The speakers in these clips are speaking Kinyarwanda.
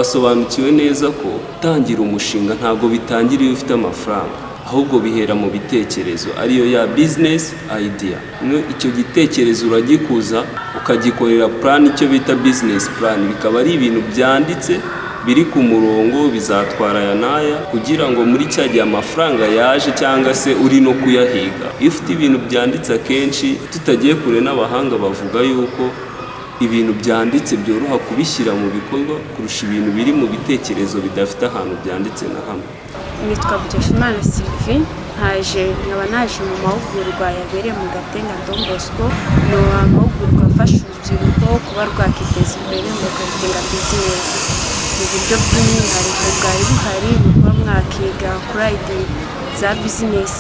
twasobanukiwe neza ko gutangira umushinga ntabwo bitangira iyo ufite amafaranga, ahubwo bihera mu bitekerezo ariyo ya business idea. Icyo gitekerezo uragikuza ukagikorera plan, icyo bita business plan, bikaba ari ibintu byanditse biri ku murongo, bizatwara aya n'aya kugira ngo muri cya gihe amafaranga yaje cyangwa se uri no kuyahiga. Iyo ufite ibintu byanditse akenshi, tutagiye kure n'abahanga bavuga yuko ibintu byanditse byoroha kubishyira mu bikorwa kurusha ibintu biri mu bitekerezo bidafite ahantu byanditse na hamwe. Nitwa Bucyashimana Sylvie, nkaba naje mu mahugurwa yabereye mu Gatenga Don Bosco. Ni amahugurwa afasha urubyiruko kuba rwakiteza imbere mu Gatenga business. Mu buryo bw'umwihariko bwari buhari ni kuba mwakiga kuri idea za business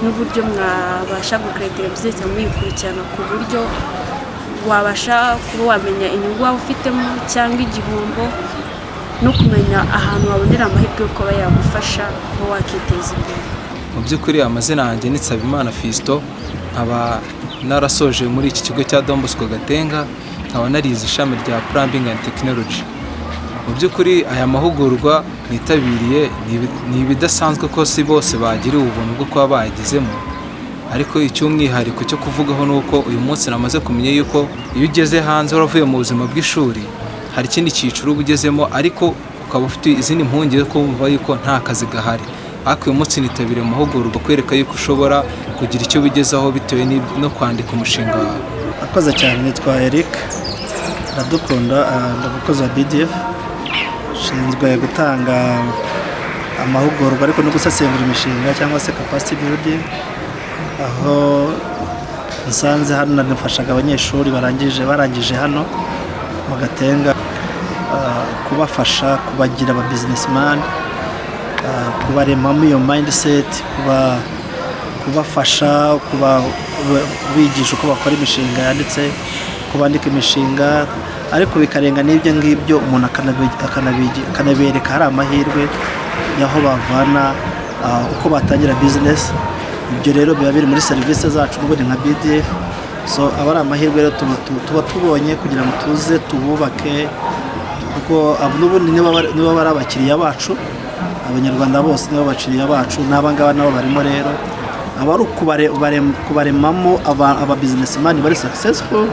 n'uburyo mwabasha gucreating business muyikurikirana ku buryo wabasha kuba wamenya inyungu waba ufitemo cyangwa igihombo, no kumenya ahantu wabonera amahirwe yo kuba yagufasha kuba wakiteza imbere. Mu by'ukuri amazina yanjye ni Nsabimana Fiston, nkaba narasoje muri iki kigo cya Don Bosco Gatenga, nkaba narize ishami rya Plumbing and Technology. Mu by'ukuri aya mahugurwa nitabiriye ni ibidasanzwe ko si bose bagiriwe ubuntu bwo kuba bayagizemo, ariko icy'umwihariko cyo kuvugaho ni uko uyu munsi namaze kumenya yuko iyo ugeze hanze waravuye mu buzima bw'ishuri hari ikindi cyiciro uba ugezemo, ariko ukaba ufite izindi mpungenge ko wumva yuko nta kazi gahari. Ariko uyu munsi nitabiriye amahugurwa kwereka yuko ushobora kugira icyo bigezaho bitewe no kwandika umushinga wawe. Akoze cyane. Nitwa Eric Radukunda, umukozi wa BDF, nshinzwe gutanga amahugurwa ariko no gusesengura imishinga cyangwa se capacity building, aho nsanze hano nafashaga abanyeshuri barangije hano mu Gatenga, kubafasha kubagira aba businessman, kubaremamo iyo mindset, kubafasha kubigisha uko bakora imishinga yanditse, kubandika imishinga, ariko bikarenga n'ibyo ngibyo umuntu akanabereka hari amahirwe y'aho bavana uko batangira business. Ibyo rero biba biri muri serivisi zacu n'ubundi nka BDF. So aba ari amahirwe rero tuba tubonye kugira ngo tuze tububake, kuko n'ubundi niba bari abakiriya bacu, abanyarwanda bose nibo bakiriya bacu, n'abangaba nabo barimo. Rero aba ari kubaremamo aba businessman bari successful,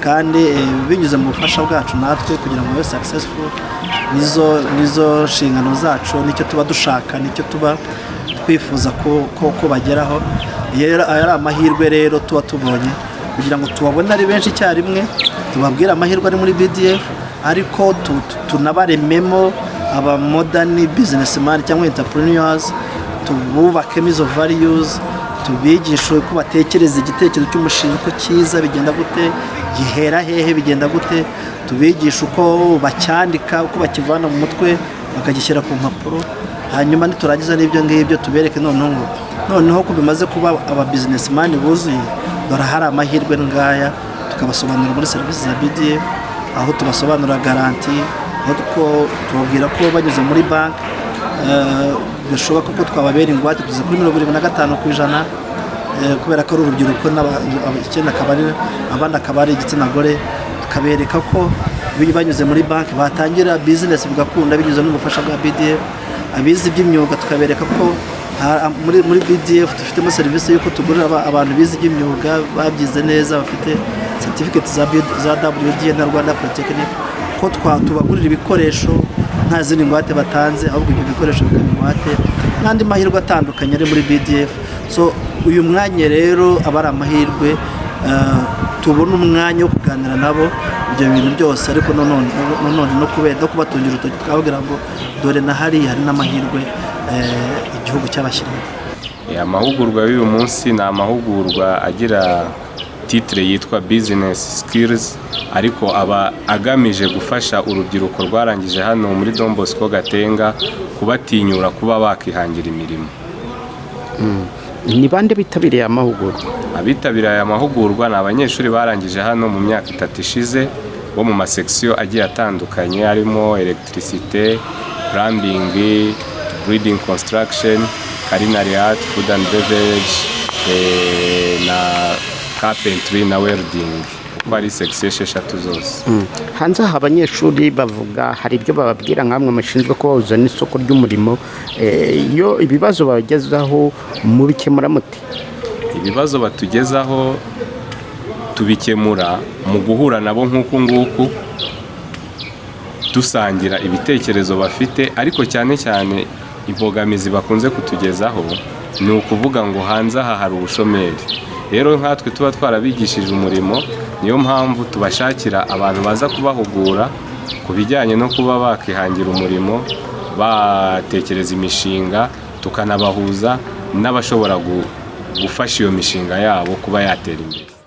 kandi binyuze mu bufasha bwacu natwe kugira ngo babe successful. Nizo nshingano zacu, nicyo tuba dushaka, nicyo tuba twifuza ko bageraho. Ari amahirwe rero tuba tubonye kugira ngo tubabone ari benshi icyarimwe, tubabwire amahirwe ari muri BDF, ariko tunabarememo aba modern businessman cyangwa entrepreneurs, tububakemo izo values, tubigishe uko batekereza igitekerezo cy'umushinga uko cyiza bigenda gute, gihera hehe bigenda gute, tubigisha uko bacyandika, uko bakivana mu mutwe bakagishyira ku mpapuro. Hanyuma niturangiza n'ibyo ngibyo tubereke noneho ko bimaze kuba aba businessman buzuye, dore hari amahirwe ngaya, tukabasobanurira muri serivisi za BDF, aho tubasobanurira garanti, aho tubabwira ko banyuze muri banki bishoboka ko twababera ingwate kugeza kuri 25%, kubera ko ari urubyiruko abandi akaba ari igitsina gore, tukabereka ko banyuze muri banki batangira business bigakunda binyuze n'ubufasha bwa BDF. Abizi iby'imyuga tukabereka ko muri BDF dufitemo serivisi y'uko tugurira abantu bize iby'imyuga babyize neza, bafite certificate za WD na Rwanda Polytechnic, ko tubagurira ibikoresho nta zindi ngwate batanze, ahubwo ibyo bikoresho bikaba ingwate n'andi mahirwe atandukanye ari muri BDF. So uyu mwanya rero aba ari amahirwe, tubona umwanya wo kuganira nabo ibyo bintu byose, ariko none no kubatungira urutoki twababwira ngo dore na hari n'amahirwe igihugu cy'abashyiriyeho. Amahugurwa y'uyu munsi ni amahugurwa agira titre yitwa business skills, ariko aba agamije gufasha urubyiruko rwarangije hano muri Don Bosco Gatenga kubatinyura kuba bakihangira imirimo. Ni bande bitabiriye amahugurwa? Abitabiriye aya mahugurwa ni abanyeshuri barangije hano mu myaka 3 ishize, bo mu masection agiye atandukanye, harimo electricité, plumbing, building construction, culinary art, food and beverage, na carpentry na welding. ko ari sekisiyo 6 zose. hanze aha abanyeshuri bavuga hari ibyo bababwira nkamwe mushinzwe kubahuza n'isoko ry'umurimo, iyo ibibazo babagezaho mubikemura mute? Ibibazo batugezaho tubikemura mu guhura nabo nk'uku nguku, dusangira ibitekerezo bafite, ariko cyane cyane imbogamizi bakunze kutugezaho ni ukuvuga ngo hanze aha hari ubushomeri. Rero nkatwe tuba twarabigishije umurimo, niyo mpamvu tubashakira abantu baza kubahugura ku bijyanye no kuba bakihangira umurimo, batekereza imishinga, tukanabahuza n'abashobora gufasha iyo mishinga yabo kuba yatera imbere.